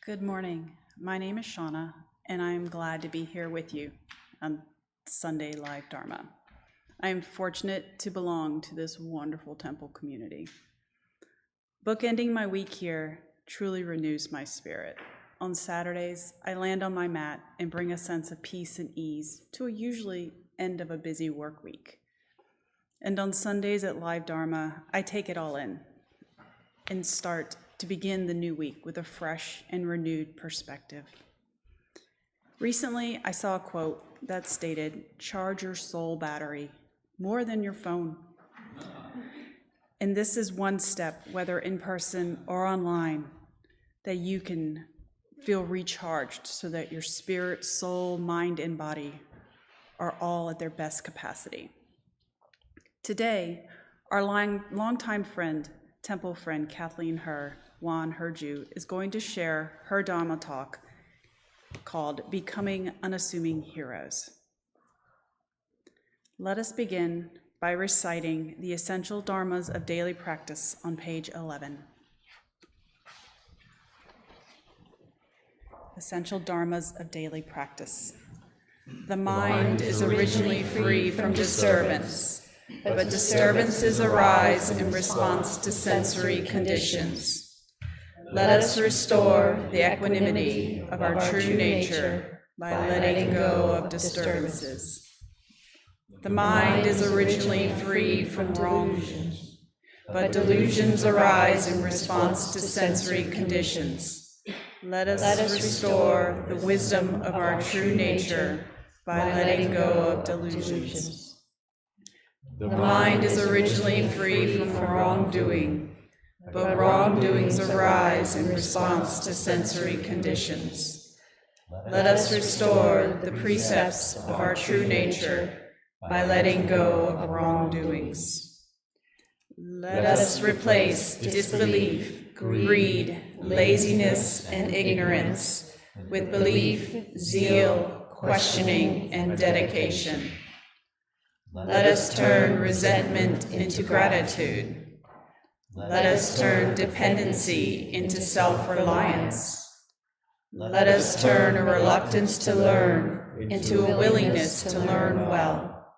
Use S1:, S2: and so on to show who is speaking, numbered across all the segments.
S1: Good morning. My name is Shauna, and I am glad to be here with you on Sunday Live Dharma. I am fortunate to belong to this wonderful temple community. Bookending my week here truly renews my spirit. On Saturdays, I land on my mat and bring a sense of peace and ease to a usually end of a busy work week. And on Sundays at Live Dharma, I take it all in and start to begin the new week with a fresh and renewed perspective. Recently, I saw a quote that stated, "Charge your soul battery more than your phone." And this is one step, whether in person or online, that you can feel recharged so that your spirit, soul, mind, and body are all at their best capacity. Today, our longtime friend, temple friend Kathleen Won is going to share her Dharma talk called Becoming Unassuming Heroes. Let us begin by reciting the essential dharmas of daily practice on page 11. Essential dharmas of daily practice. The mind is originally free from disturbance, but disturbances arise in response to sensory conditions. Let us restore the equanimity of our true nature by letting go of disturbances. The mind is originally free from delusions, but delusions arise in response to sensory conditions. Let us restore the wisdom of our true nature by letting go of delusions. The mind is originally free from wrongdoing, but wrongdoings arise in response to sensory conditions. Let us restore the precepts of our true nature by letting go of wrongdoings. Let us replace disbelief, greed, laziness, and ignorance with belief, zeal, questioning, and dedication. Let us turn resentment into gratitude. Let us turn dependency into self-reliance. Let us turn a reluctance to learn into a willingness to learn well.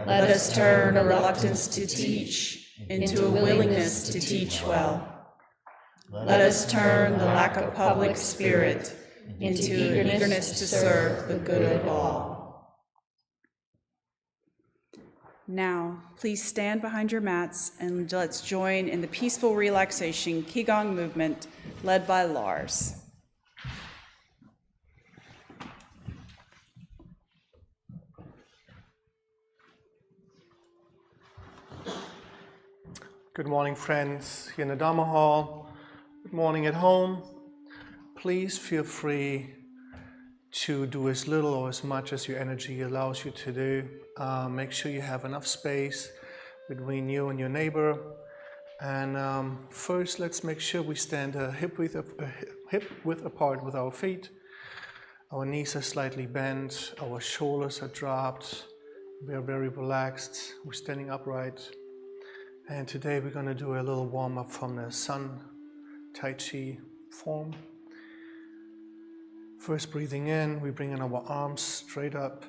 S1: Let us turn a reluctance to teach into a willingness to teach well. Let us turn the lack of public spirit into eagerness to serve the good of all. Now, please stand behind your mats and let's join in the peaceful relaxation Qi Gong movement led by Lars.
S2: Good morning, friends here in the Dharma Hall. Good morning at home. Please feel free to do as little or as much as your energy allows you to do. Make sure you have enough space between you and your neighbor. And first, let's make sure we stand hip width apart with our feet. Our knees are slightly bent. Our shoulders are dropped. We are very relaxed. We're standing upright. And today we're going to do a little warm-up from the Sun Tai Chi form. First, breathing in, we bring in our arms straight up.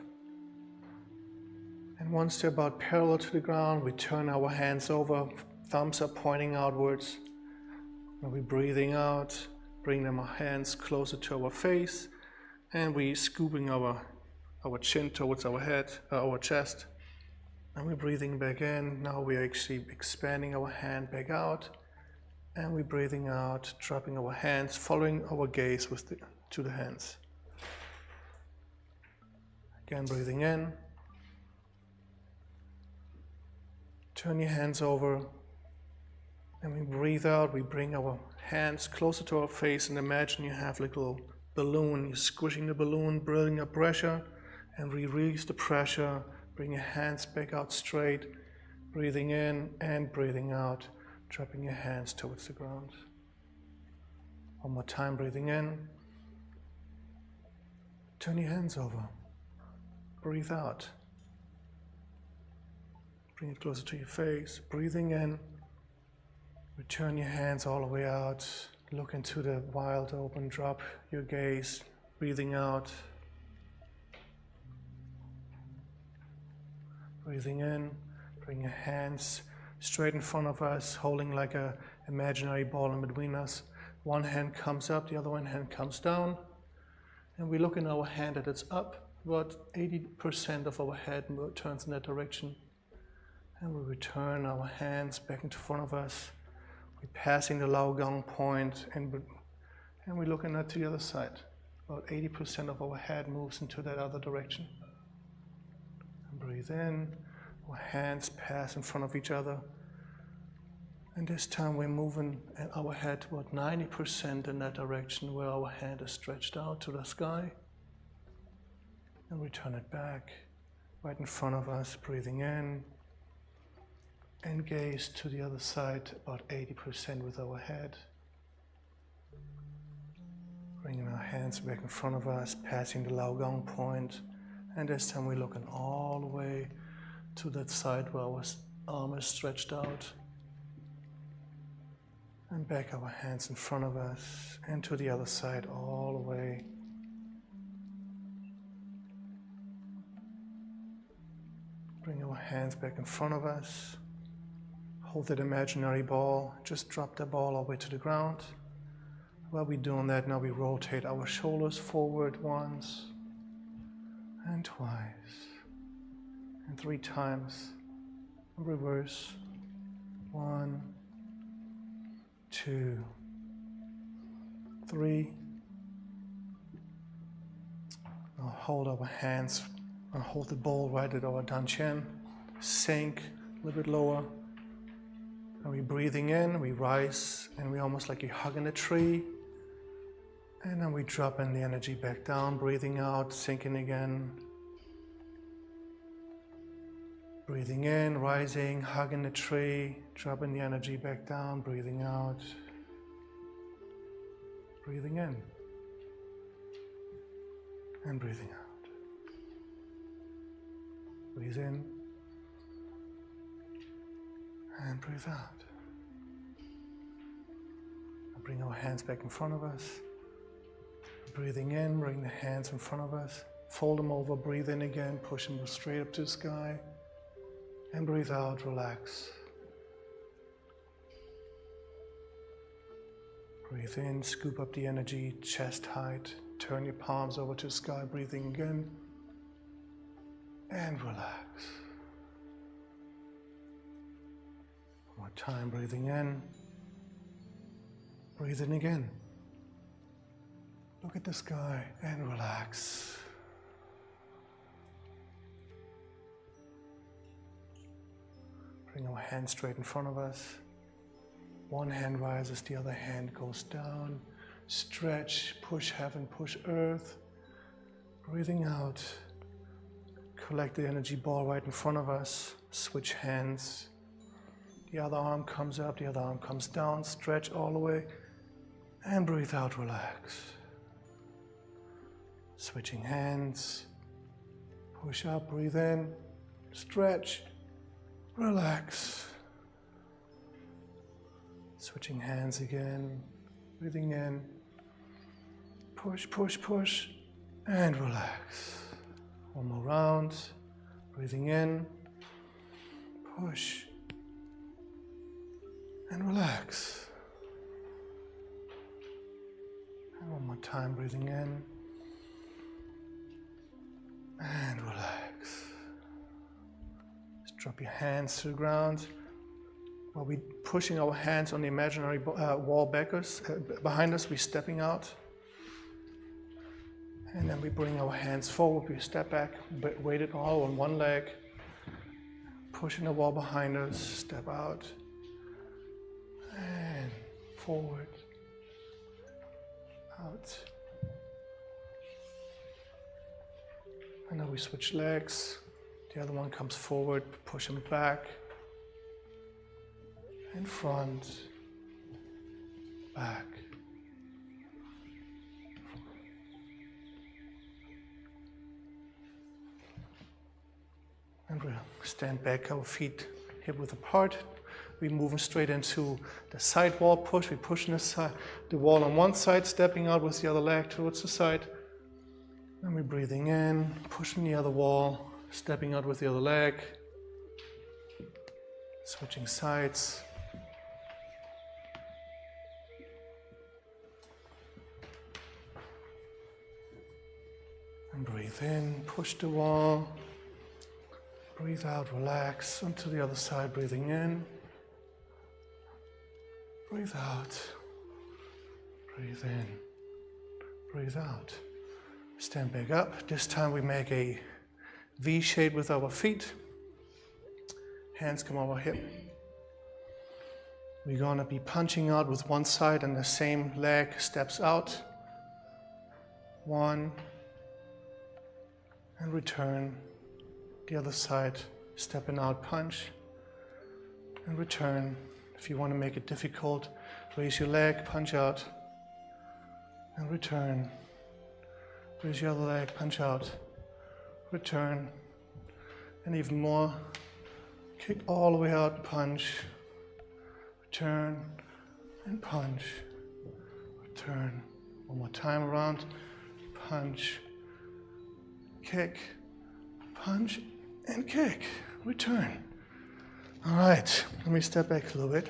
S2: And once they're about parallel to the ground, we turn our hands over, thumbs are pointing outwards. And we're breathing out, bring our hands closer to our face, and we're scooping our chin towards our head, our chest. And we're breathing back in. Now we're actually expanding our hand back out. And we're breathing out, dropping our hands, following our gaze to the hands. Again, breathing in. Turn your hands over. And we breathe out. We bring our hands closer to our face and imagine you have like a little balloon. You're squishing the balloon, building up pressure, and we release the pressure. Bring your hands back out straight. Breathing in and breathing out. Dropping your hands towards the ground. One more time, breathing in. Turn your hands over. Breathe out. Bring it closer to your face. Breathing in. Return your hands all the way out. Look into the wild open, drop your gaze, breathing out. Breathing in, bring your hands straight in front of us, holding like an imaginary ball in between us. One hand comes up, the other one hand comes down. And we look in our hand that it's up, about 80% of our head turns in that direction. And we return our hands back into front of us. We're passing the Qi Gong point and we're looking at the other side. About 80% of our head moves into that other direction. And breathe in, our hands pass in front of each other. And this time we're moving our head about 90% in that direction where our hand is stretched out to the sky. And we turn it back right in front of us, breathing in. And gaze to the other side, about 80% with our head. Bringing our hands back in front of us, passing the Qi Gong point. And this time we're looking all the way to that side where our arm is stretched out. And back our hands in front of us, and to the other side all the way. Bring our hands back in front of us. Hold that imaginary ball, just drop the ball all the way to the ground. While we're doing that, now we rotate our shoulders forward once, and twice, and 3 times. Reverse. 1, 2, 3. Now hold our hands, hold the ball right at our dantian. Sink a little bit lower. And we're breathing in, we rise, and we almost like you're hugging a tree. And then we drop in the energy back down, breathing out, sinking again. Breathing in, rising, hugging the tree, dropping the energy back down, breathing out. Breathing in. And breathing out. Breathe in. And breathe out. Now bring our hands back in front of us. Breathing in, bring the hands in front of us. Fold them over, breathe in again, push them straight up to the sky. And breathe out, relax. Breathe in, scoop up the energy, chest height. Turn your palms over to the sky, breathing again. And relax. One more time, breathing in. Breathe in again. Look at the sky and relax. Bring our hands straight in front of us. One hand rises, the other hand goes down. Stretch, push heaven, push earth. Breathing out. Collect the energy ball right in front of us. Switch hands. The other arm comes up, the other arm comes down. Stretch all the way. And breathe out, relax. Switching hands. Push up, breathe in. Stretch. Relax. Switching hands again. Breathing in. Push, push, push. And relax. One more round. Breathing in. Push. And relax. And one more time, breathing in. And relax. Just drop your hands to the ground. While we're pushing our hands on the imaginary wall behind us, we're stepping out. And then we bring our hands forward, we step back, weighted all on one leg. Pushing the wall behind us, step out. And forward. Out. And now we switch legs. The other one comes forward, push him back. In front, back. And we'll stand back, our feet hip width apart. We're moving straight into the side wall push. We're pushing the wall on one side, stepping out with the other leg towards the side. And we're breathing in, pushing the other wall, stepping out with the other leg. Switching sides. And breathe in, push the wall. Breathe out, relax onto the other side, breathing in. Breathe out. Breathe in. Breathe out. Stand back up. This time we make a V shape with our feet. Hands come over hip. We're going to be punching out with one side and the same leg steps out. 1. And return. The other side, stepping out, punch. And return. If you want to make it difficult, raise your leg, punch out. And return. Raise your other leg, punch out. Return. And even more. Kick all the way out, punch. Return. And punch. Return. One more time around. Punch. Kick. Punch. And kick. Return. All right. Let me step back a little bit.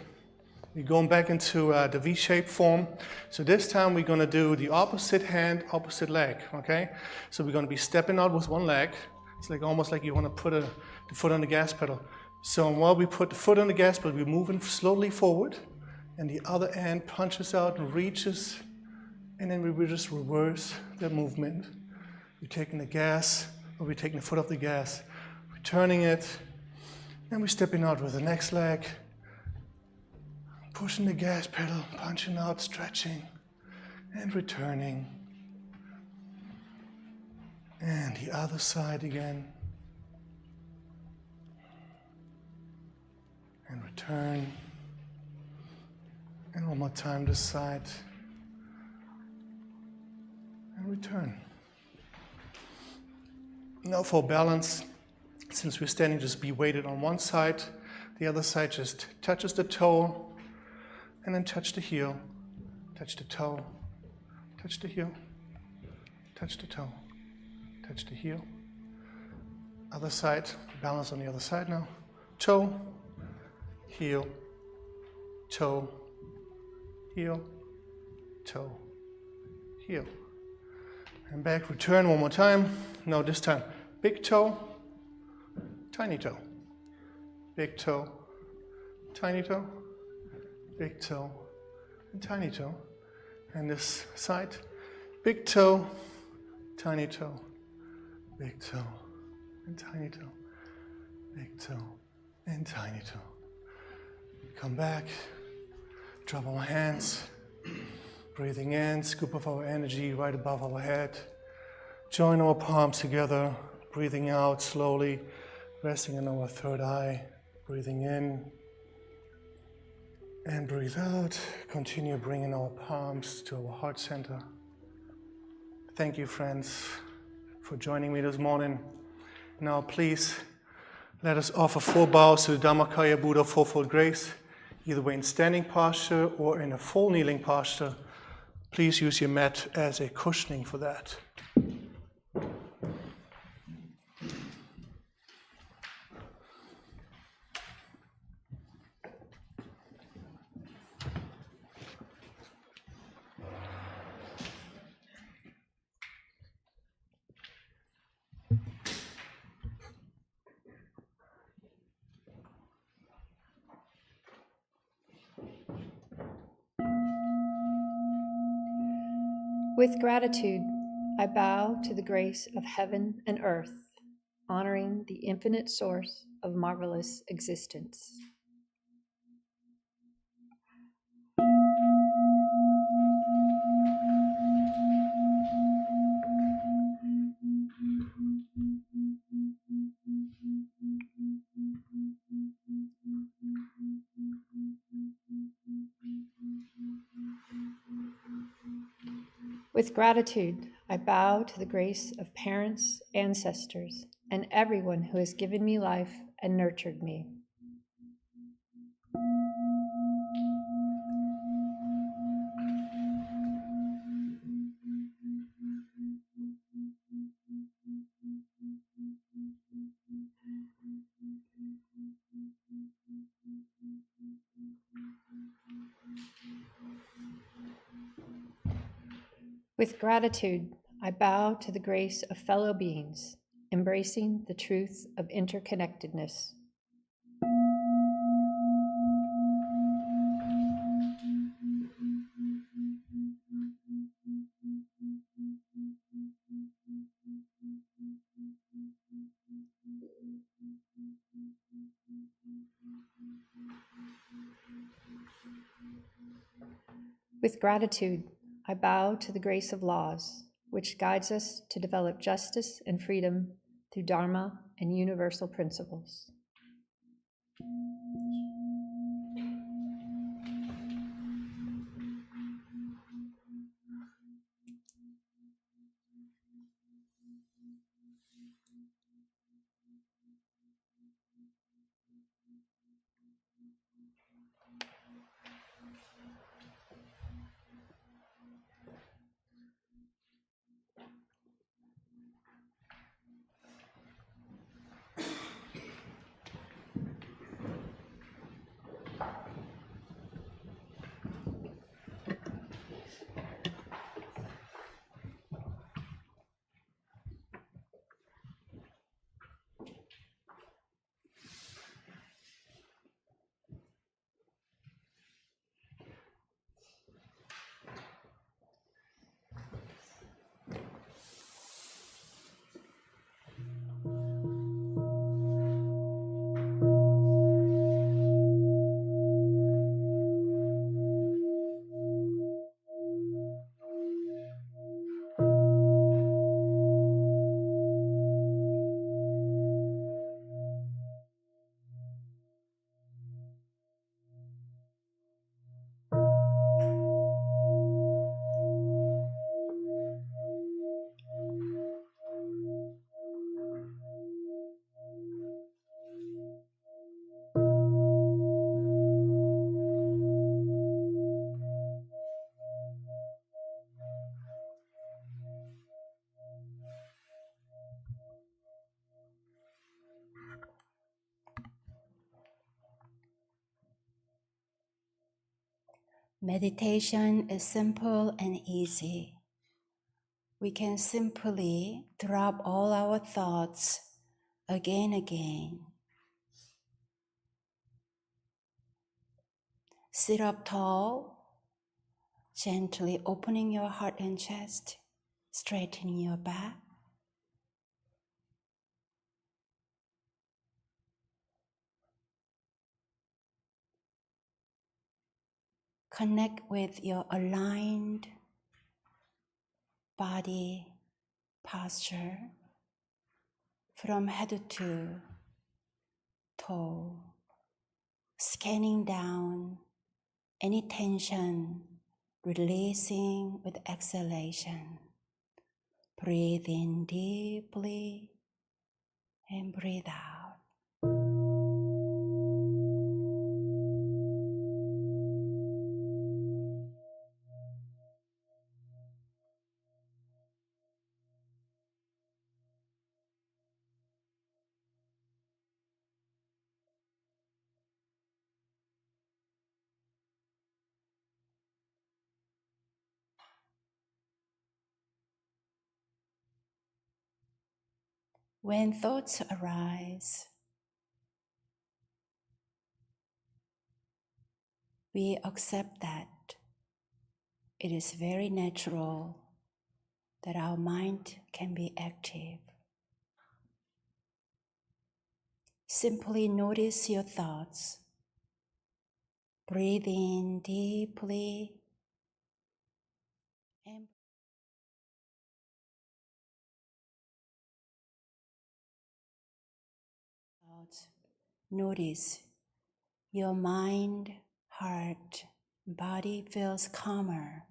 S2: We're going back into the V-shaped form. So this time we're going to do the opposite hand, opposite leg, okay? So we're going to be stepping out with one leg. It's like almost like you want to put the foot on the gas pedal. So while we put the foot on the gas pedal, we're moving slowly forward, and the other hand punches out and reaches, and then we will just reverse the movement. We're taking the gas, or we're taking the foot off the gas, we're turning it, and we're stepping out with the next leg, pushing the gas pedal, punching out, stretching, and returning. And the other side again. And return. And one more time this side. And return. Now for balance, since we're standing, just be weighted on one side. The other side just touches the toe. And then touch the heel. Touch the toe. Touch the heel. Touch the toe. Touch the heel. Other side. Balance on the other side now. Toe. Heel, toe, heel, toe, heel. And back, return one more time. No, this time, big toe, tiny toe. Big toe, tiny toe, big toe, and tiny toe. And this side, big toe, tiny toe, big toe, and tiny toe, big toe, and tiny toe. Come back, drop our hands, breathing in, scoop of our energy right above our head. Join our palms together, breathing out slowly, resting in our third eye, breathing in and breathe out. Continue bringing our palms to our heart center. Thank you, friends, for joining me this morning. Now, please, let us offer 4 bows to the Dharmakaya Buddha, Fourfold Grace, either way in standing posture or in a full kneeling posture. Please use your mat as a cushioning for that.
S3: With gratitude, I bow to the grace of heaven and earth, honoring the infinite source of marvelous existence. With gratitude, I bow to the grace of parents, ancestors, and everyone who has given me life and nurtured me. With gratitude, I bow to the grace of fellow beings, embracing the truth of interconnectedness. With gratitude, I bow to the grace of laws, which guides us to develop justice and freedom through Dharma and universal principles.
S4: Meditation is simple and easy. We can simply drop all our thoughts again. Sit up tall, gently opening your heart and chest, straightening your back. Connect with your aligned body posture from head to toe, scanning down any tension, releasing with exhalation. Breathe in deeply and breathe out. When thoughts arise, we accept that it is very natural that our mind can be active. Simply notice your thoughts. Breathe in deeply and out. Notice your mind, heart, body feels calmer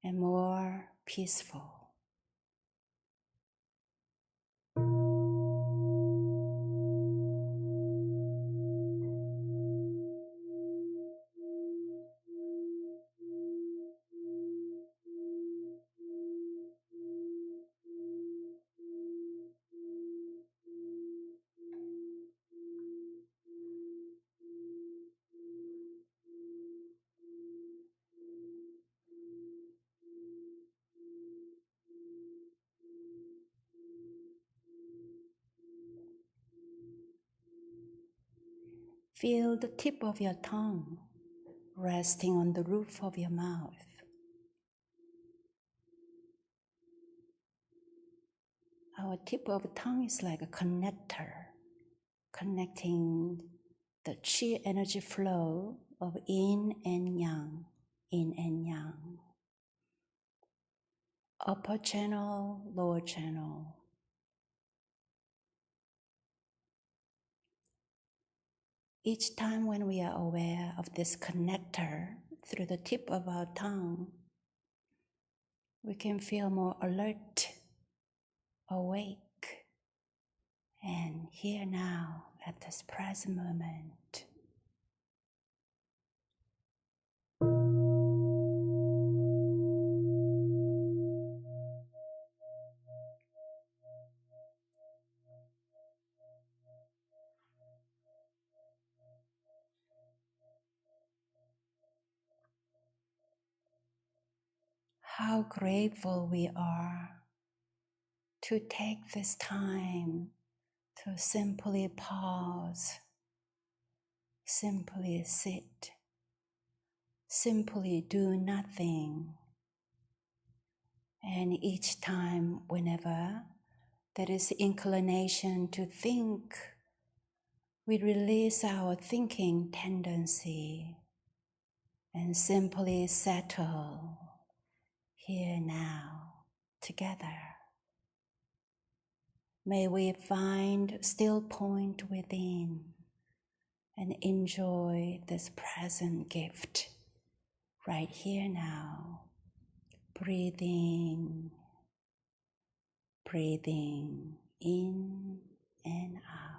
S4: and more peaceful. Feel the tip of your tongue resting on the roof of your mouth. Our tip of the tongue is like a connector, connecting the Qi energy flow of yin and yang, yin and yang. Upper channel, lower channel. Each time when we are aware of this connector through the tip of our tongue, we can feel more alert, awake, and here now at this present moment. How grateful we are to take this time to simply pause, simply sit, simply do nothing. And each time, whenever there is inclination to think, we release our thinking tendency and simply settle here now together. May we find still point within and enjoy this present gift right here now. Breathing, breathing in and out.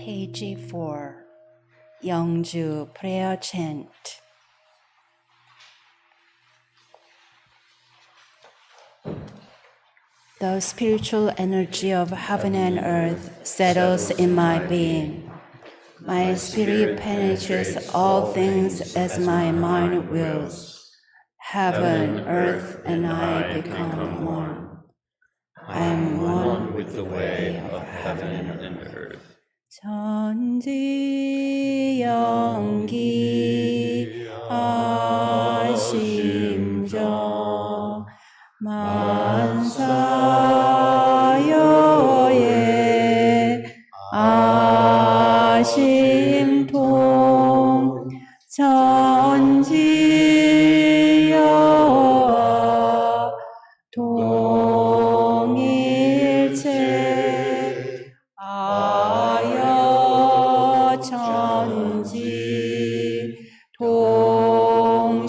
S4: Page 4, Yeongju Prayer Chant. The spiritual energy of heaven and earth settles in my being. My spirit penetrates all things as my mind wills. Heaven, earth, and I become one. I am one with the way of heaven and earth. 천지 영기 아심정 만사여의 아심통 천지여 동일체 아여 천지 동심정.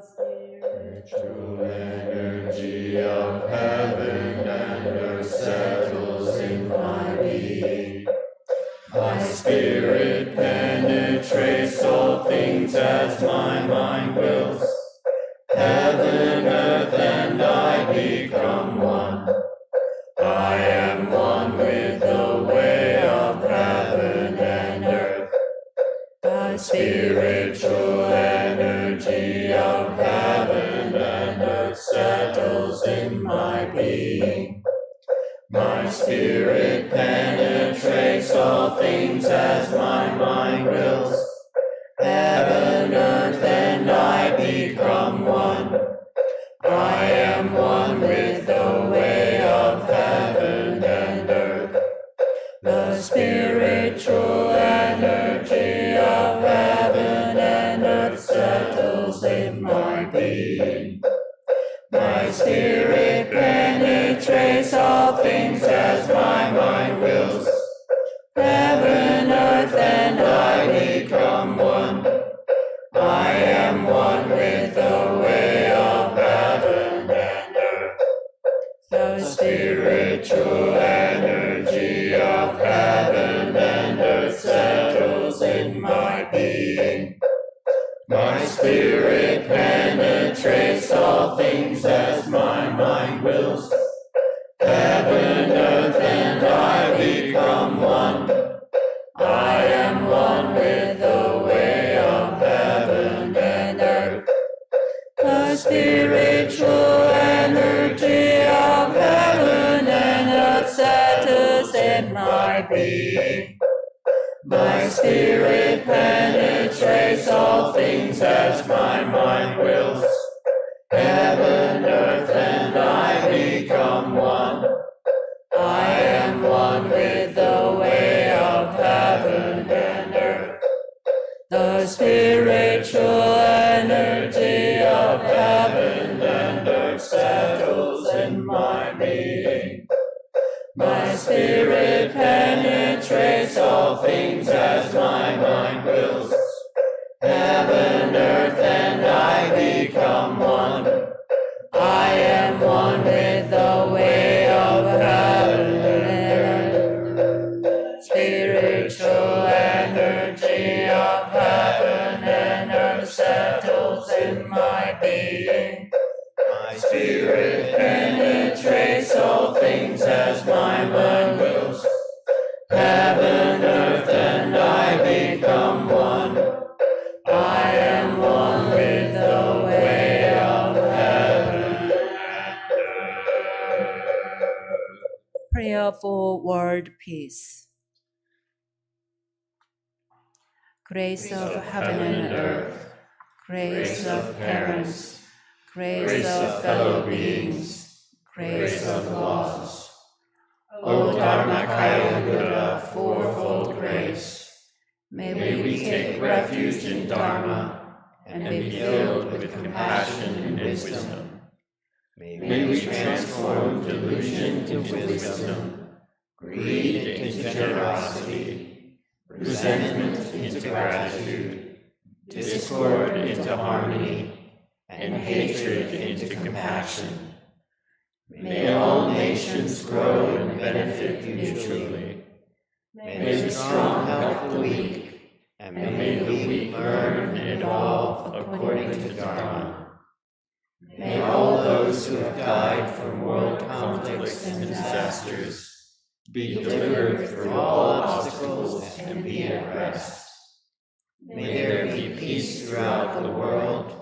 S5: Spiritual energy of heaven and earth settles in my being. My spirit penetrates all things as my mind wills. Heaven, earth, and I become one. I am one with the way of heaven and earth. The spiritual energy of heaven and earth settles in my being. My spirit penetrates all things as my mind wills. Heaven, earth, and I become one. I am one with the way of heaven and earth. The spiritual energy of heaven and earth settles in my being. My spirit penetrates all things as my mind wills. Heaven, earth, and I become one. I am one with the way of heaven and earth. The spiritual energy of heaven and earth settles in my being. My spirit penetrates all things as my mind wills. Heaven, earth, and I become one. I am one with the way of heaven and earth. The spiritual energy of heaven and earth settles in my being. My spirit penetrates all things as my mind wills. Heaven, earth, and I become one. I am one with the way of heaven and earth. The spiritual energy of heaven and earth settles in my being. My spirit penetrates all things as my mind wills. Heaven, earth, and I become one. I am one with the way of heaven and earth. Spiritual energy of heaven and earth settles in my being. My spirit penetrates all things as my mind wills. Heaven, earth, and I become one. I am one with the way of heaven and earth.
S4: Prayer for world peace. Grace of heaven and earth, grace of parents, grace of fellow beings, grace of laws. O Dharmakaya Buddha, fourfold grace, may we take refuge in Dharma and be filled with compassion and wisdom. May we transform delusion into wisdom, greed into generosity, resentment into gratitude, discord into harmony, and hatred into compassion.
S5: May all nations grow and benefit mutually. May the strong help the weak, and may the weak learn and evolve according to Dharma. May all those who have died from world conflicts and disasters be delivered through all obstacles and be at rest. May there be peace throughout the world,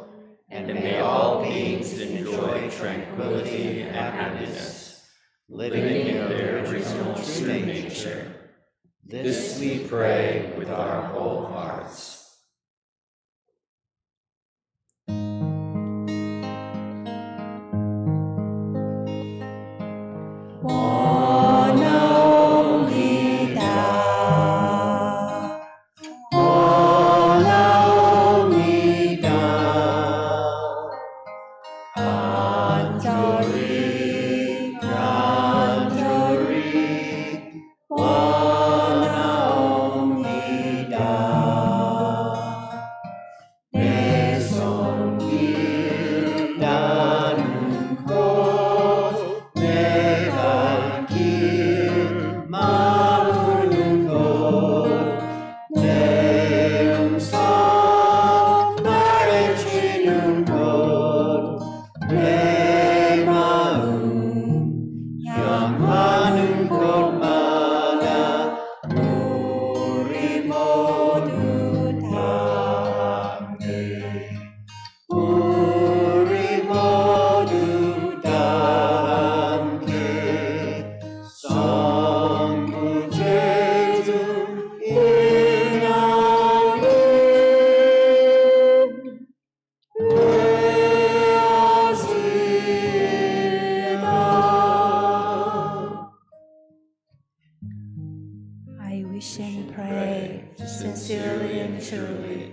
S5: and may all beings enjoy tranquility and happiness, living in their original true nature. This we pray with our whole hearts.
S4: I wish and pray, sincerely and truly,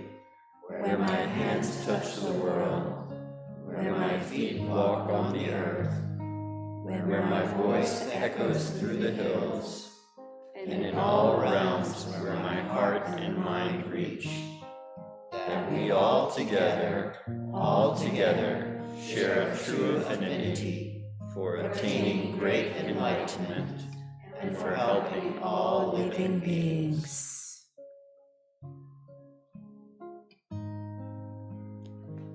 S4: where my hands touch the world, where my feet walk on the earth, where my voice echoes through the hills, and in all realms where my heart and mind reach, that we all together, share a true affinity for attaining great enlightenment and for helping all living beings.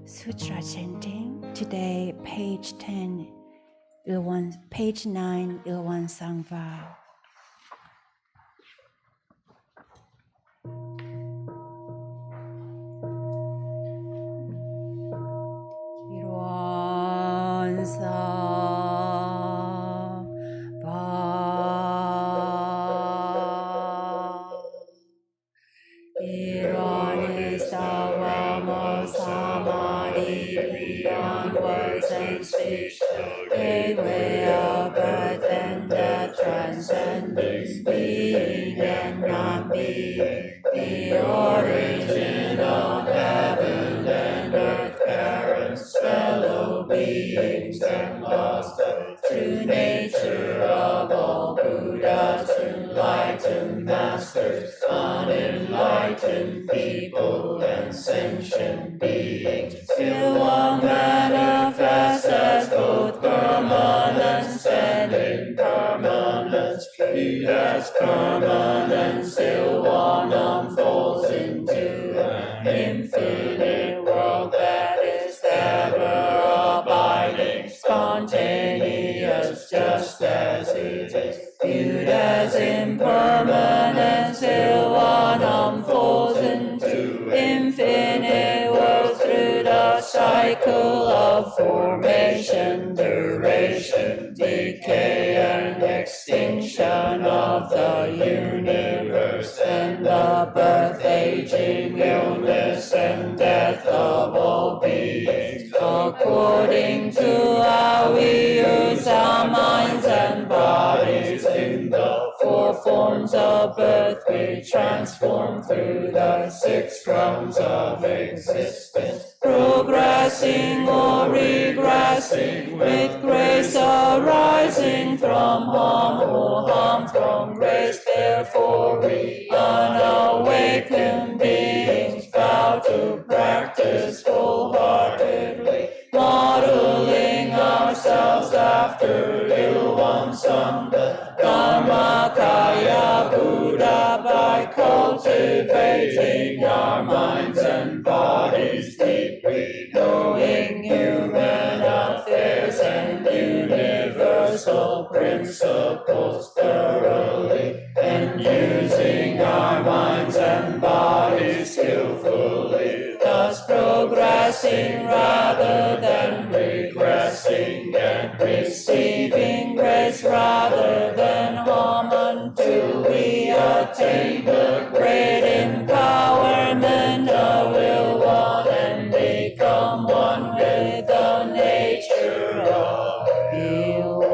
S4: Sutra chanting. Today, page 10, page 9, Ilwan Sangva. Ilwan Sangva. Ilwan is the realm of samadhi beyond words and speech, the gateway of birth and death, transcending being and non-being, the origin of heaven and earth, parents, fellow beings, and lost the true nature of all Buddhas, enlightened masters, unenlightened people, and sentient beings. Ilwan manifests as both permanence and impermanence, viewed as permanence. Ilwan unfolds into an infinite world that is ever abiding, spontaneous, just as it is. Viewed as impermanence, Ilwan unfolds into infinite world through the cycle of formation, duration, decay, and extinction of the universe, and the birth, aging, illness, and death of all beings. According to how we use our minds and bodies in the four forms of birth, we transform through the 6 realms of existence, progressing or regressing, with grace arising from harm or harm from grace. Therefore we unawakened beings vow to practice wholeheartedly, modeling ourselves after
S5: after Ilwang the Dharmakaya Buddha by cultivating our minds and bodies deeply, knowing human affairs and universal principles thoroughly, and using our minds and bodies skillfully, thus progressing rather than regressing, and receiving grace rather than harm, until we attain the great empowerment of will one and become one with the nature of Ilwang.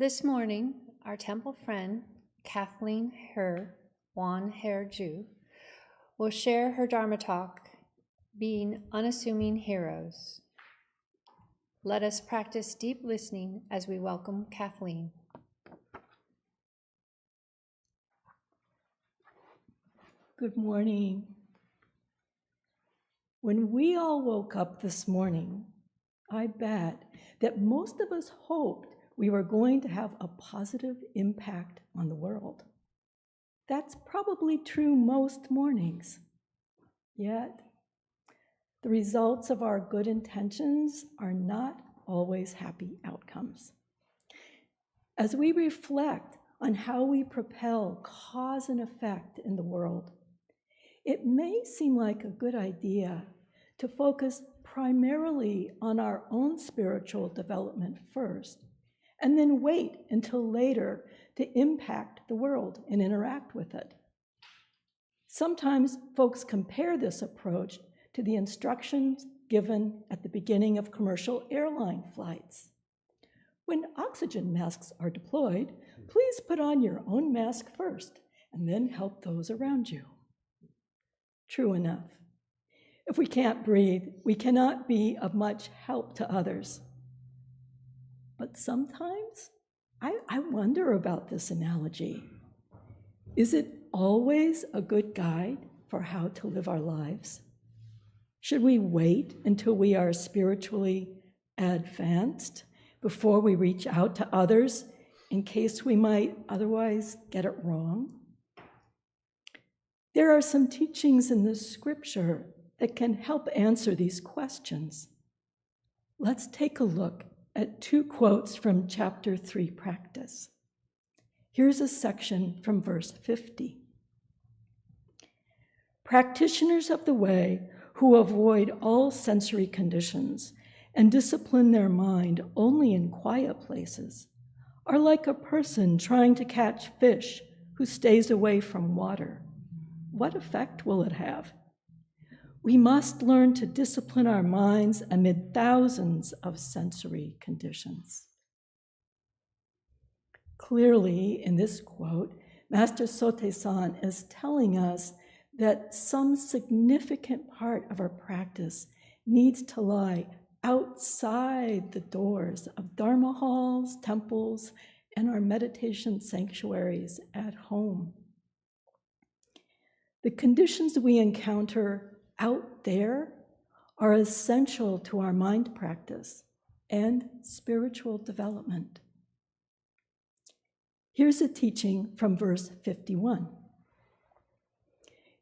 S3: This morning, our temple friend, Kathleen Won Ju, will share her Dharma Talk, Being Unassuming Heroes. Let us practice deep listening as we welcome Kathleen.
S6: Good morning. When we all woke up this morning, I bet that most of us hoped we were going to have a positive impact on the world. That's probably true most mornings. Yet, the results of our good intentions are not always happy outcomes. As we reflect on how we propel cause and effect in the world, it may seem like a good idea to focus primarily on our own spiritual development first, and then wait until later to impact the world and interact with it. Sometimes folks compare this approach to the instructions given at the beginning of commercial airline flights. When oxygen masks are deployed, please put on your own mask first and then help those around you. True enough. If we can't breathe, we cannot be of much help to others. But sometimes I wonder about this analogy. Is it always a good guide for how to live our lives? Should we wait until we are spiritually advanced before we reach out to others in case we might otherwise get it wrong? There are some teachings in the scripture that can help answer these questions. Let's take a look at 2 quotes from chapter 3 practice. Here's a section from verse 50. Practitioners of the way who avoid all sensory conditions and discipline their mind only in quiet places are like a person trying to catch fish who stays away from water. What effect will it have? We must learn to discipline our minds amid thousands of sensory conditions. Clearly, in this quote, Master Sote-san is telling us that some significant part of our practice needs to lie outside the doors of Dharma halls, temples, and our meditation sanctuaries at home. The conditions we encounter out there are essential to our mind practice and spiritual development. Here's a teaching from verse 51.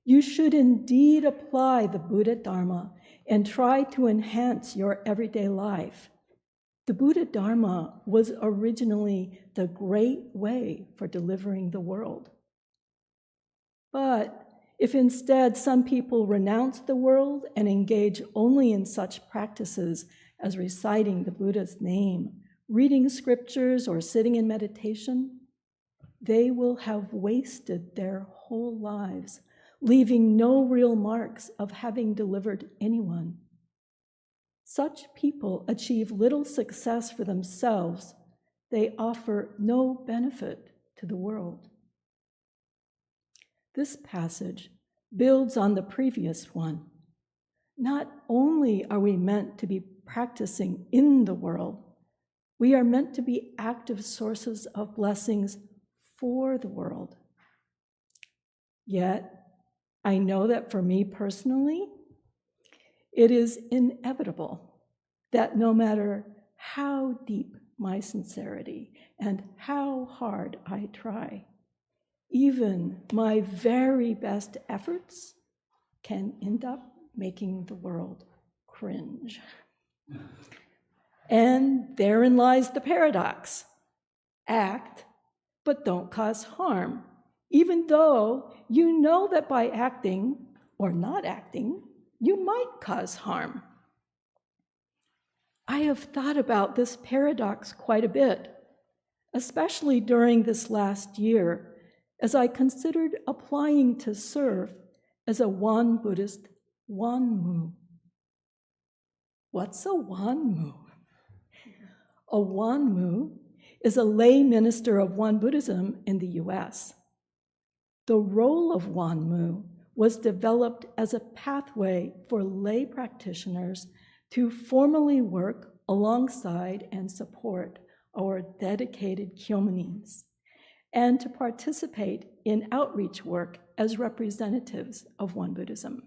S6: You should indeed apply the Buddha Dharma and try to enhance your everyday life. The Buddha Dharma was originally the great way for delivering the world. But if instead some people renounce the world and engage only in such practices as reciting the Buddha's name, reading scriptures, or sitting in meditation, they will have wasted their whole lives, leaving no real marks of having delivered anyone. Such people achieve little success for themselves. They offer no benefit to the world. This passage builds on the previous one. Not only are we meant to be practicing in the world, we are meant to be active sources of blessings for the world. Yet, I know that for me personally, it is inevitable that no matter how deep my sincerity and how hard I try, even my very best efforts can end up making the world cringe. And therein lies the paradox. Act, but don't cause harm, even though you know that by acting or not acting, you might cause harm. I have thought about this paradox quite a bit, especially during this last year, as I considered applying to serve as a Won Buddhist Wonmu. What's a Wonmu? A Wonmu is a lay minister of Won Buddhism in the US. The role of Wonmu was developed as a pathway for lay practitioners to formally work alongside and support our dedicated kyomunins, and to participate in outreach work as representatives of Won Buddhism.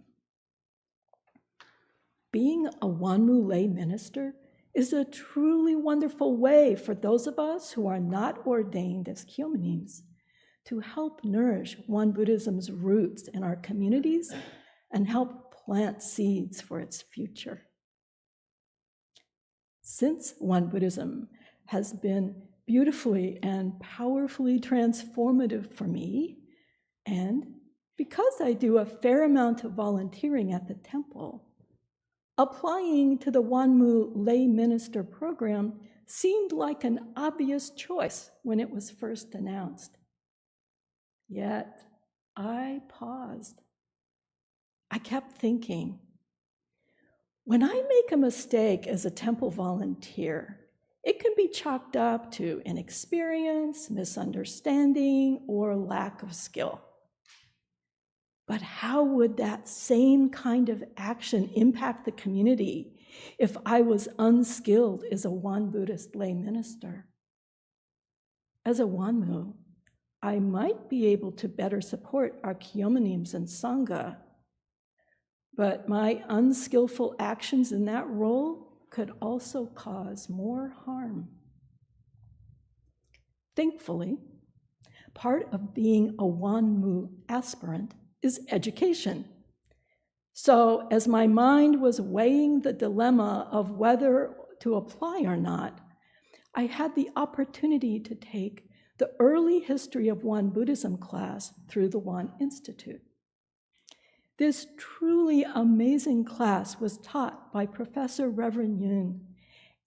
S6: Being a Wonmu lay minister is a truly wonderful way for those of us who are not ordained as kyomunins to help nourish Won Buddhism's roots in our communities and help plant seeds for its future. Since Won Buddhism has been beautifully and powerfully transformative for me, and because I do a fair amount of volunteering at the temple, applying to the Wonmu lay minister program seemed like an obvious choice when it was first announced. Yet I paused. I kept thinking, when I make a mistake as a temple volunteer, it can be chalked up to inexperience, misunderstanding, or lack of skill. But how would that same kind of action impact the community if I was unskilled as a Won Buddhist lay minister? As a Wonmu, I might be able to better support our kyomunims and sangha, but my unskillful actions in that role could also cause more harm. Thankfully, part of being a Wonmu aspirant is education. So as my mind was weighing the dilemma of whether to apply or not, I had the opportunity to take the early history of Won Buddhism class through the Won Institute. This truly amazing class was taught by Professor Reverend Yun,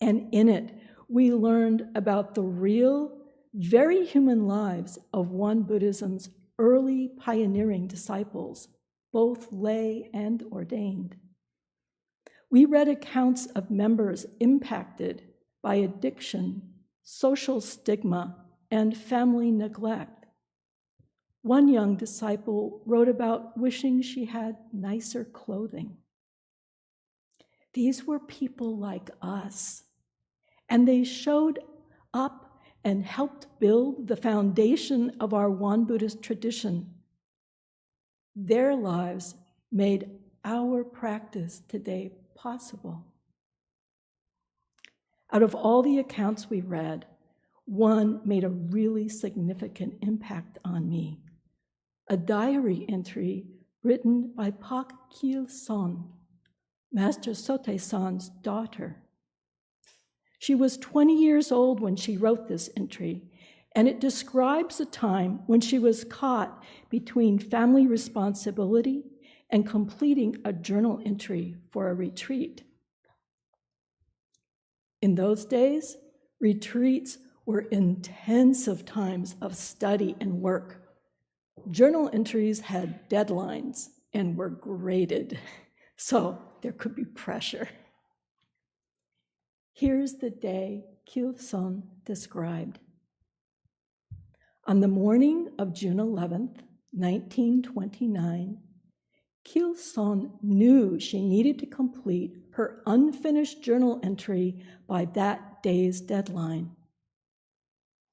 S6: and in it, we learned about the real, very human lives of Won Buddhism's early pioneering disciples, both lay and ordained. We read accounts of members impacted by addiction, social stigma, and family neglect. One young disciple wrote about wishing she had nicer clothing. These were people like us, and they showed up and helped build the foundation of our Won Buddhist tradition. Their lives made our practice today possible. Out of all the accounts we read, one made a really significant impact on me. A diary entry written by Pak Kil Son, Master Sotae-san's daughter. She was 20 years old when she wrote this entry, and it describes a time when she was caught between family responsibility and completing a journal entry for a retreat. In those days, retreats were intensive times of study and work. Journal entries had deadlines and were graded, so there could be pressure. Here's the day Kil-son described. On the morning of June 11th, 1929, Kil-son knew she needed to complete her unfinished journal entry by that day's deadline.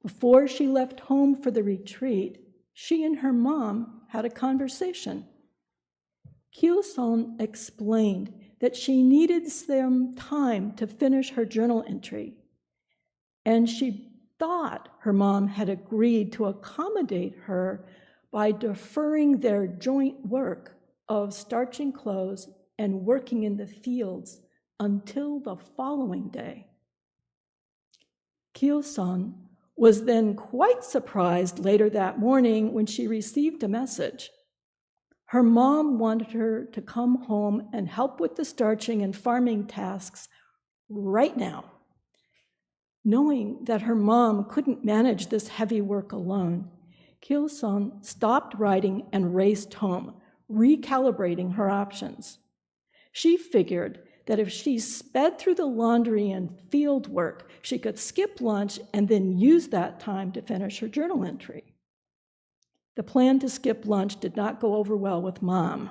S6: Before she left home for the retreat, she and her mom had a conversation. Kil-son explained that she needed some time to finish her journal entry, and she thought her mom had agreed to accommodate her by deferring their joint work of starching clothes and working in the fields until the following day. Kil-son was then quite surprised later that morning when she received a message. Her mom wanted her to come home and help with the starching and farming tasks right now. Knowing that her mom couldn't manage this heavy work alone, Kil-son stopped writing and raced home, recalibrating her options. She figured that if she sped through the laundry and field work, she could skip lunch and then use that time to finish her journal entry. The plan to skip lunch did not go over well with Mom.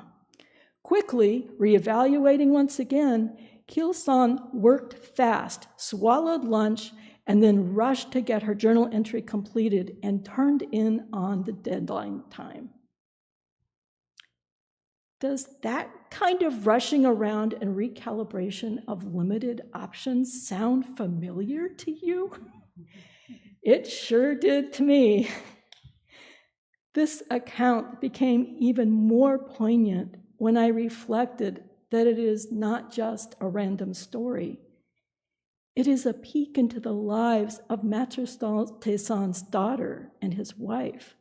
S6: Quickly, reevaluating once again, Kil-son worked fast, swallowed lunch, and then rushed to get her journal entry completed and turned in on the deadline time. Does that kind of rushing around and recalibration of limited options sound familiar to you? It sure did to me. This account became even more poignant when I reflected that it is not just a random story. It is a peek into the lives of Master Sotae-san's daughter and his wife,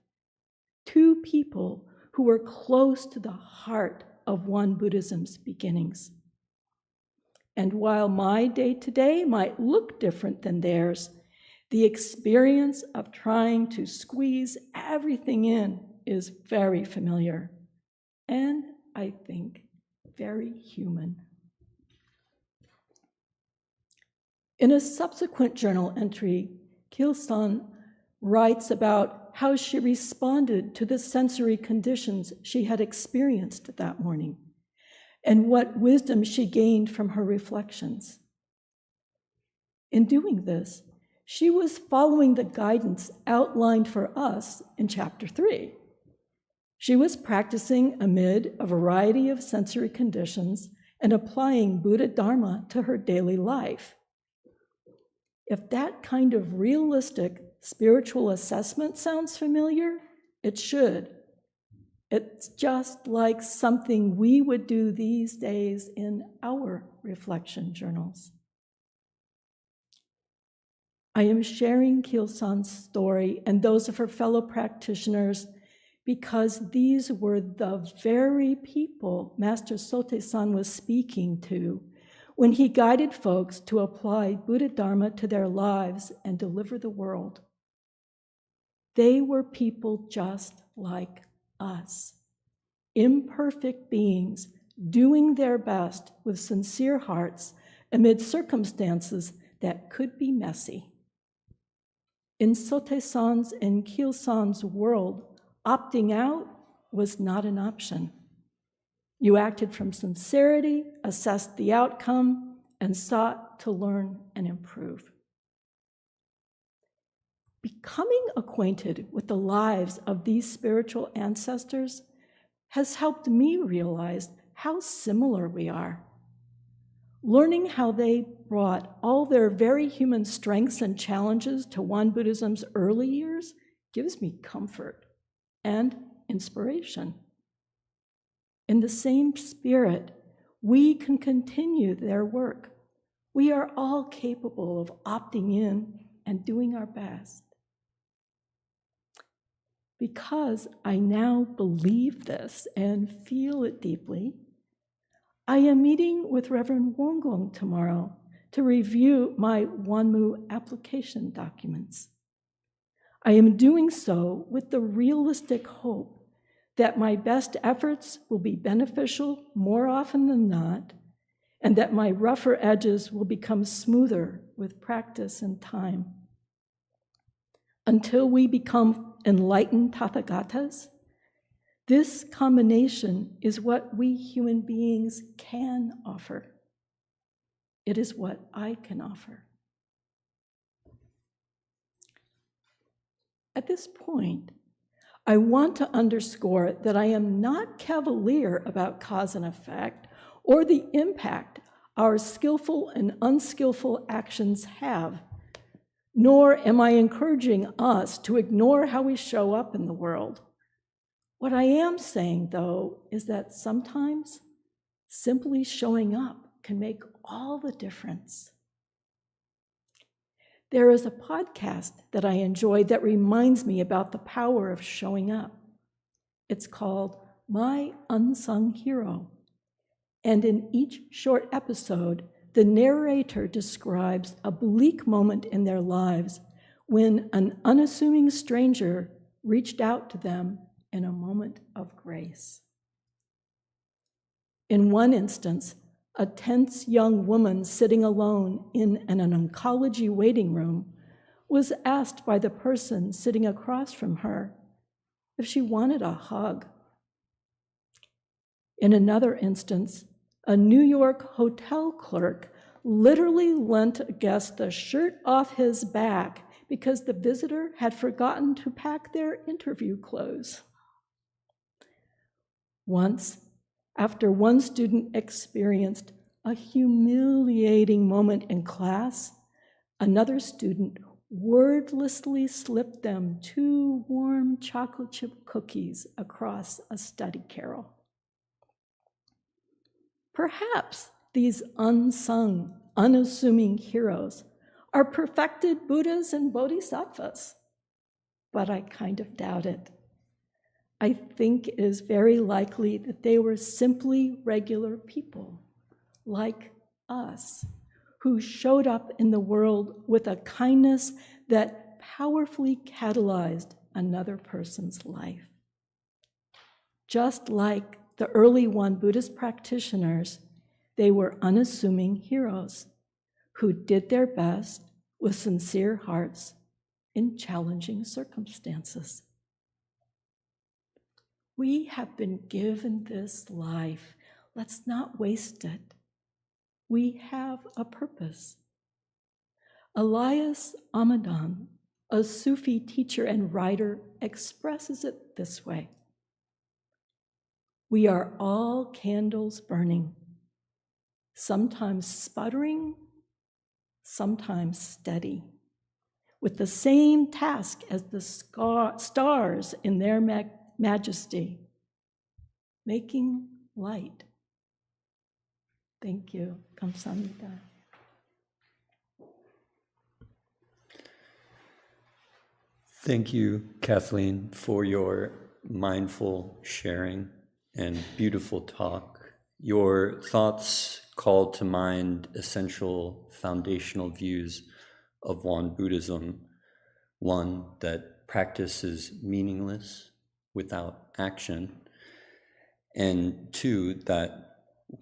S6: two people who were close to the heart of Won Buddhism's beginnings. And while my day-to-day might look different than theirs, the experience of trying to squeeze everything in is very familiar, and I think very human. In a subsequent journal entry, Kil-son writes about how she responded to the sensory conditions she had experienced that morning, and what wisdom she gained from her reflections. In doing this, she was following the guidance outlined for us in Chapter 3. She was practicing amid a variety of sensory conditions and applying Buddha Dharma to her daily life. If that kind of realistic spiritual assessment sounds familiar, it should. It's just like something we would do these days in our reflection journals. I am sharing Kil-son's story and those of her fellow practitioners because these were the very people Master Sotae-san was speaking to when he guided folks to apply Buddha Dharma to their lives and deliver the world. They were people just like us, imperfect beings doing their best with sincere hearts amid circumstances that could be messy. In Sotae-san's and Kil-son's world, opting out was not an option. You acted from sincerity, assessed the outcome, and sought to learn and improve. Becoming acquainted with the lives of these spiritual ancestors has helped me realize how similar we are. Learning how they brought all their very human strengths and challenges to Won Buddhism's early years gives me comfort and inspiration. In the same spirit, we can continue their work. We are all capable of opting in and doing our best. Because I now believe this and feel it deeply, I am meeting with Reverend Won tomorrow to review my Wonmu application documents. I am doing so with the realistic hope that my best efforts will be beneficial more often than not, and that my rougher edges will become smoother with practice and time. Until we become enlightened Tathagatas, this combination is what we human beings can offer. It is what I can offer. At this point, I want to underscore that I am not cavalier about cause and effect or the impact our skillful and unskillful actions have, nor am I encouraging us to ignore how we show up in the world. What I am saying, though, is that sometimes simply showing up can make all the difference. There is a podcast that I enjoy that reminds me about the power of showing up. It's called My Unsung Hero. And in each short episode, the narrator describes a bleak moment in their lives when an unassuming stranger reached out to them in a moment of grace. In one instance, a tense young woman sitting alone in an oncology waiting room was asked by the person sitting across from her if she wanted a hug. In another instance, a New York hotel clerk literally lent a guest the shirt off his back because the visitor had forgotten to pack their interview clothes. Once, after one student experienced a humiliating moment in class, another student wordlessly slipped them 2 warm chocolate chip cookies across a study carrel. Perhaps these unsung, unassuming heroes are perfected Buddhas and Bodhisattvas, but I kind of doubt it. I think it is very likely that they were simply regular people, like us, who showed up in the world with a kindness that powerfully catalyzed another person's life. Just like the early Won Buddhist practitioners, they were unassuming heroes who did their best with sincere hearts in challenging circumstances. We have been given this life. Let's not waste it. We have a purpose. Elias Amadan, a Sufi teacher and writer, expresses it this way: we are all candles burning, sometimes sputtering, sometimes steady, with the same task as the stars in their majesty, making light. Thank you. Kamsahamnida.
S5: Thank you, Kathleen, for your mindful sharing and beautiful talk. Your thoughts called to mind essential foundational views of Won Buddhism. One, that practice is meaningless without action. And 2, that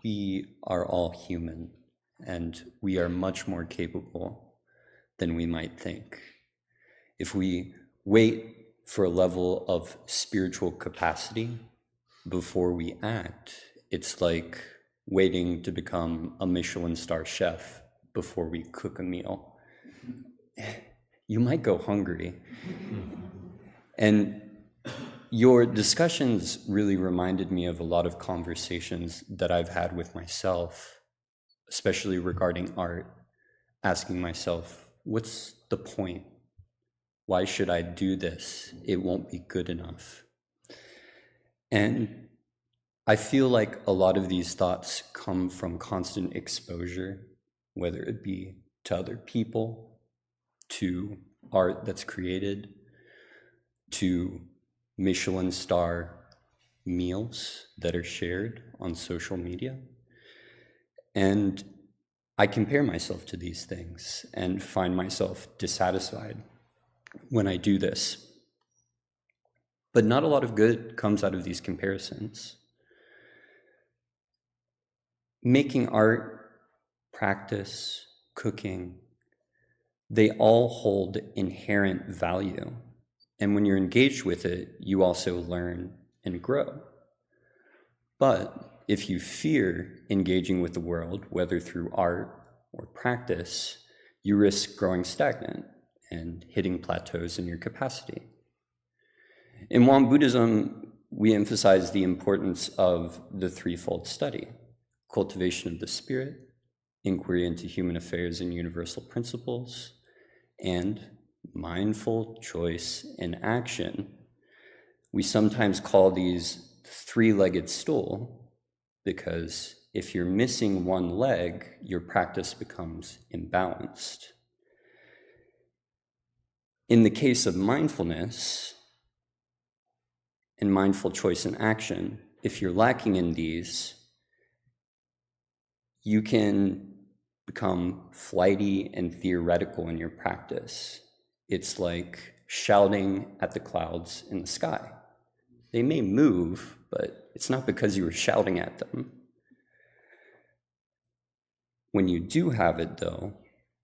S5: we are all human and we are much more capable than we might think. If we wait
S7: for a level of spiritual capacity before we act. It's like waiting to become a Michelin star chef before we cook a meal. You might go hungry. And your discussions really reminded me of a lot of conversations that I've had with myself, especially regarding art, asking myself, what's the point? Why should I do this? It won't be good enough. And I feel like a lot of these thoughts come from constant exposure, whether it be to other people, to art that's created, to Michelin star meals that are shared on social media. And I compare myself to these things and find myself dissatisfied when I do this. But not a lot of good comes out of these comparisons. Making art, practice, cooking, they all hold inherent value. And when you're engaged with it, you also learn and grow. But if you fear engaging with the world, whether through art or practice, you risk growing stagnant and hitting plateaus in your capacity. In Won Buddhism, we emphasize the importance of the threefold study: cultivation of the spirit, inquiry into human affairs and universal principles, and mindful choice and action. We sometimes call these three-legged stool because if you're missing one leg, your practice becomes imbalanced. In the case of mindfulness and mindful choice and action, if you're lacking in these, you can become flighty and theoretical in your practice. It's like shouting at the clouds in the sky. They may move, but it's not because you were shouting at them. When you do have it, though,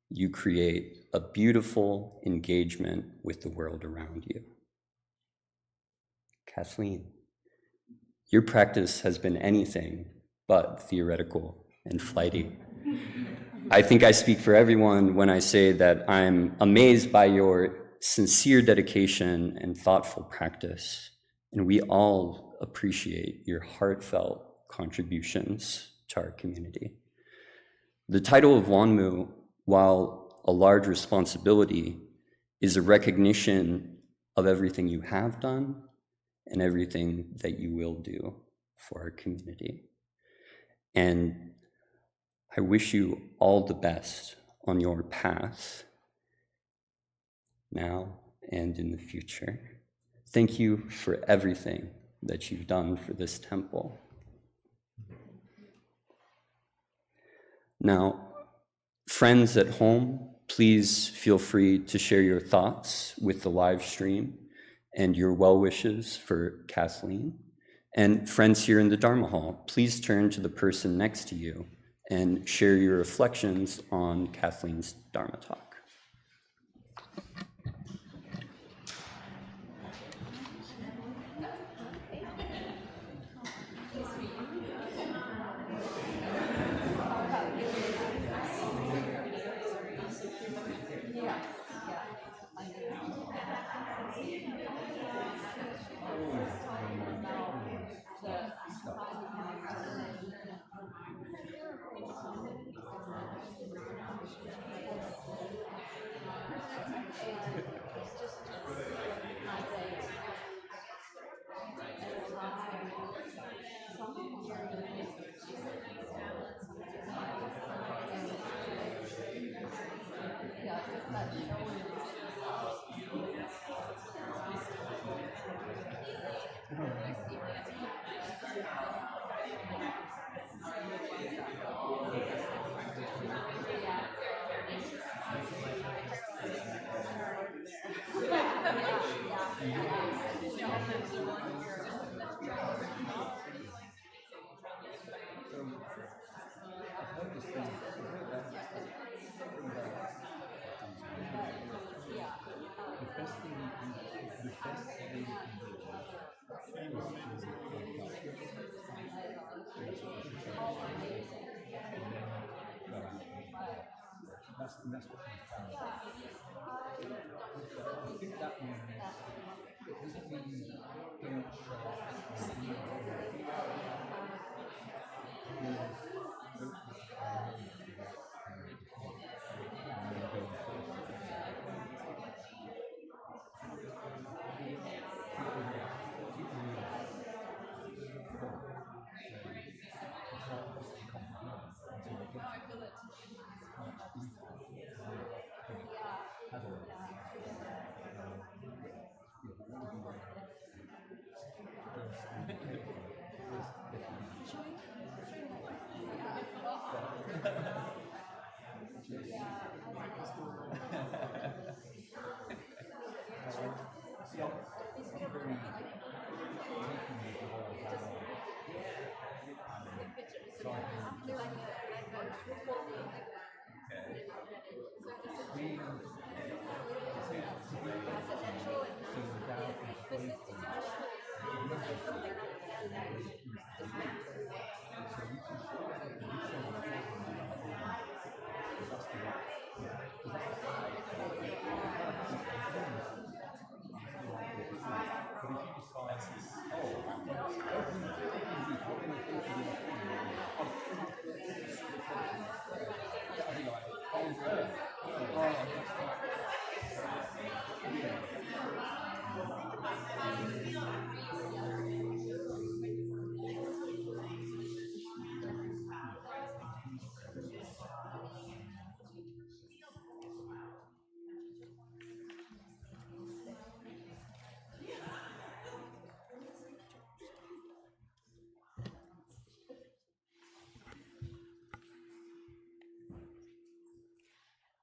S7: you create a beautiful engagement with the world around you. Kathleen, your practice has been anything but theoretical and flighty. I think I speak for everyone when I say that I'm amazed by your sincere dedication and thoughtful practice, and we all appreciate your heartfelt contributions to our community. The title of Wonmu, while a large responsibility, is a recognition of everything you have done and everything that you will do for our community. And I wish you all the best on your path, now and in the future. Thank you for everything that you've done for this temple. Now, friends at home, please feel free to share your thoughts with the live stream and your well wishes for Kathleen. And friends here in the Dharma Hall, please turn to the person next to you and share your reflections on Kathleen's Dharma Talk.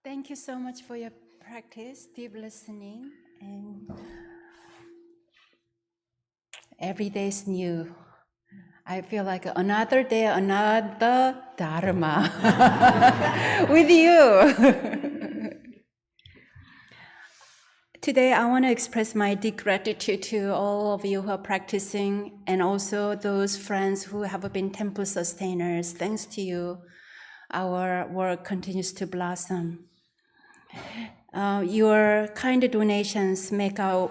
S4: Thank you so much for your practice, deep listening, and every day is new. I feel like another day, another Dharma with you. Today, I want to express my deep gratitude to all of you who are practicing and also those friends who have been temple sustainers. Thanks to you, our work continues to blossom. Your kind donations make our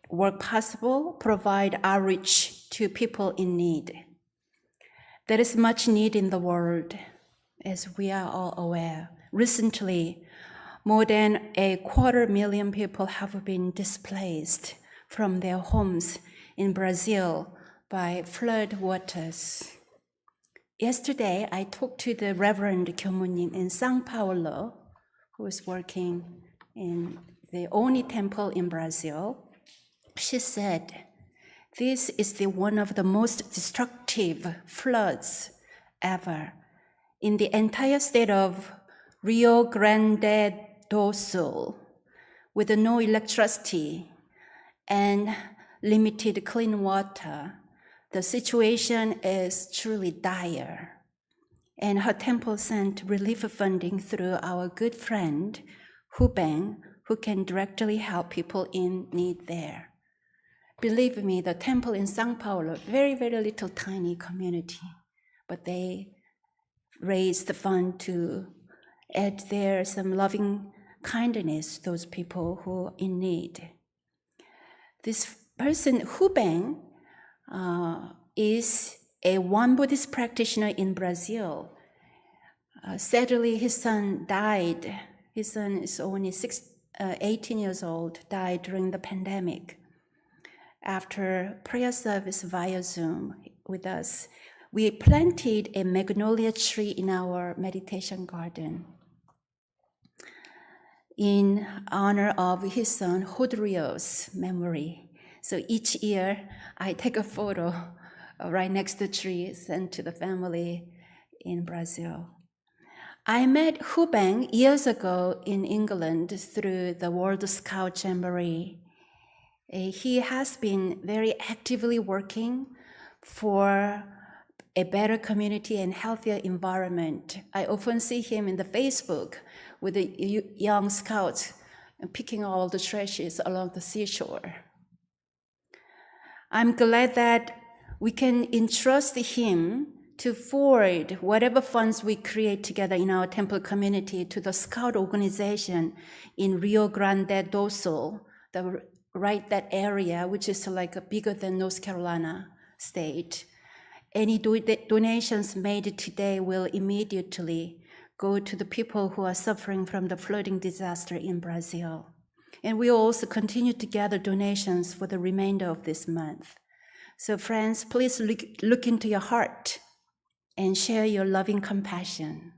S4: work possible, provide outreach to people in need. There is much need in the world, as we are all aware. Recently, more than 250,000 people have been displaced from their homes in Brazil by flood waters. Yesterday, I talked to the Reverend Kyomunin in São Paulo, who is working in the only temple in Brazil. She said, this is one of the most destructive floods ever in the entire state of Rio Grande do Sul, with no electricity and limited clean water. The situation is truly dire. And her temple sent relief funding through our good friend, Hu Beng, who can directly help people in need there. Believe me, the temple in São Paulo, very, very little tiny community, but they raised the fund to add there some loving kindness to those people who are in need. This person, Hu Beng, is a Won Buddhist practitioner in Brazil. Sadly, his son died. His son is only 18 years old, died during the pandemic. After prayer service via Zoom with us, we planted a magnolia tree in our meditation garden in honor of his son Rodrio's memory. So each year, I take a photo right next to the tree sent to the family in Brazil. I met Hu Beng years ago in England through the World Scout Jamboree. He has been very actively working for a better community and healthier environment. I often see him in the Facebook with the young scouts picking all the trashes along the seashore. I'm glad that we can entrust him to forward whatever funds we create together in our temple community to the Scout organization in Rio Grande do Sul, that area, which is like bigger than North Carolina state. Any donations made today will immediately go to the people who are suffering from the flooding disaster in Brazil. And we will also continue to gather donations for the remainder of this month. So friends, please look into your heart and share your loving compassion.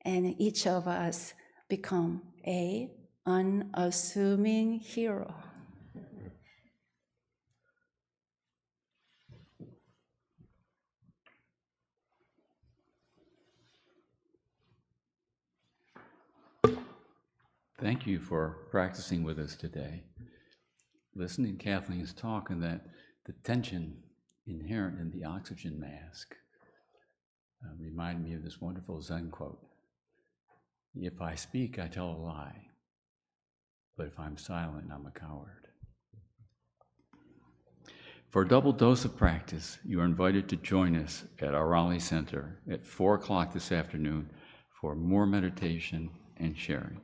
S4: And each of us become an unassuming hero.
S8: Thank you for practicing with us today. Listening to Kathleen's talk and that the tension inherent in the oxygen mask remind me of this wonderful Zen quote. If I speak, I tell a lie, but if I'm silent, I'm a coward. For a double dose of practice, you are invited to join us at our Raleigh Center at 4 o'clock this afternoon for more meditation and sharing.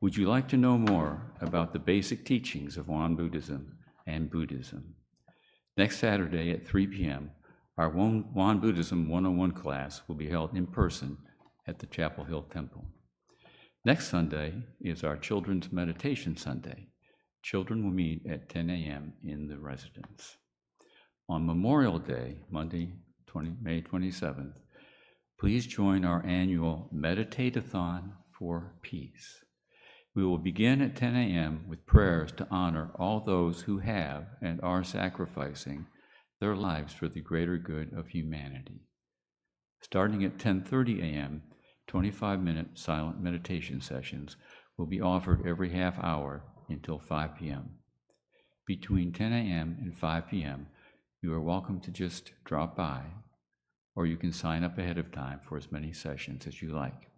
S8: Would you like to know more about the basic teachings of Won Buddhism and Buddhism? Next Saturday at 3 p.m., our Won Buddhism 101 class will be held in person at the Chapel Hill Temple. Next Sunday is our Children's Meditation Sunday. Children will meet at 10 a.m. in the residence. On Memorial Day, Monday, May 27th, please join our annual Meditate-a-thon for Peace. We will begin at 10 a.m. with prayers to honor all those who have and are sacrificing their lives for the greater good of humanity. Starting at 10:30 a.m., 25-minute silent meditation sessions will be offered every half hour until 5 p.m. Between 10 a.m. and 5 p.m., you are welcome to just drop by, or you can sign up ahead of time for as many sessions as you like.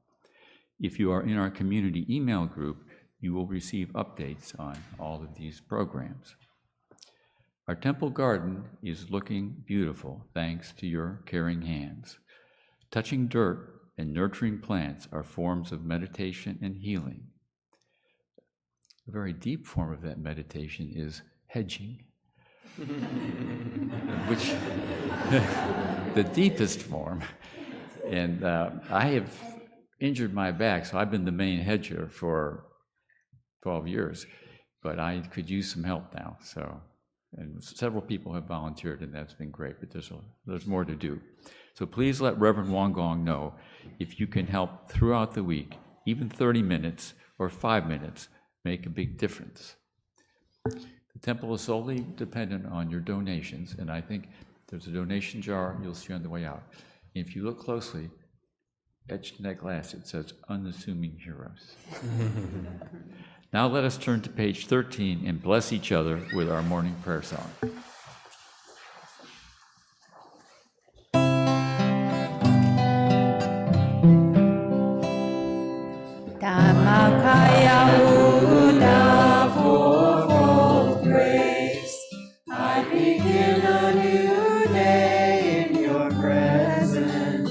S8: If you are in our community email group, you will receive updates on all of these programs. Our temple garden is looking beautiful thanks to your caring hands. Touching dirt and nurturing plants are forms of meditation and healing. A very deep form of that meditation is hedging, which the deepest form. And I have injured my back, so I've been the main hedger for 12 years, but I could use some help now. So, and several people have volunteered, and that's been great, but there's more to do. So please let Reverend Won Gong know if you can help throughout the week. Even 30 minutes or 5 minutes make a big difference. The temple is solely dependent on your donations, and I think there's a donation jar you'll see on the way out. If you look closely, etched in that glass, it says Unassuming Heroes. Now let us turn to page 13 and bless each other with our morning prayer song.
S4: Dhammakaya Buddha, fourfold grace. I begin a new day in your presence.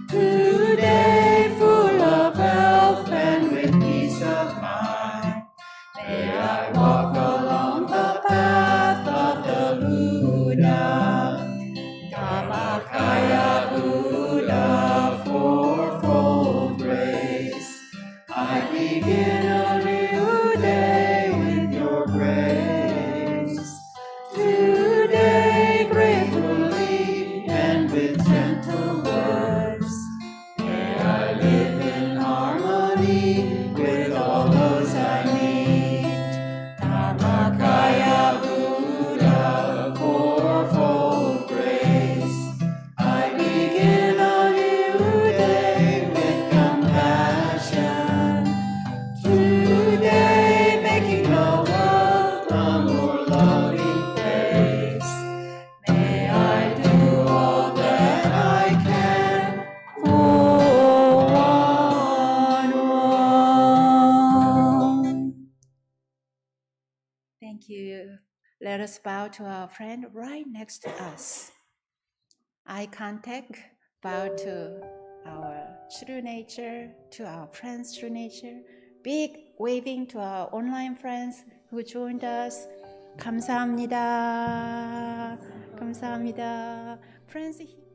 S4: Today full of health and with peace of mind. May I walk along the path of the Buddha. Dhammakaya Buddha, fourfold grace. I begin a new day with your grace. Today gratefully and with gentle words, may I live in harmony with all those I meet. Dhammakaya Buddha, fourfold grace. I begin a new day with compassion. Today making the world a more loving place. May I do all that I can for one. Thank you. Let us bow to our friend right next to us. eye contact, bow to our true nature, to our friends' true nature. Big waving to our online friends who joined us. 감사합니다. 감사합니다. Friends.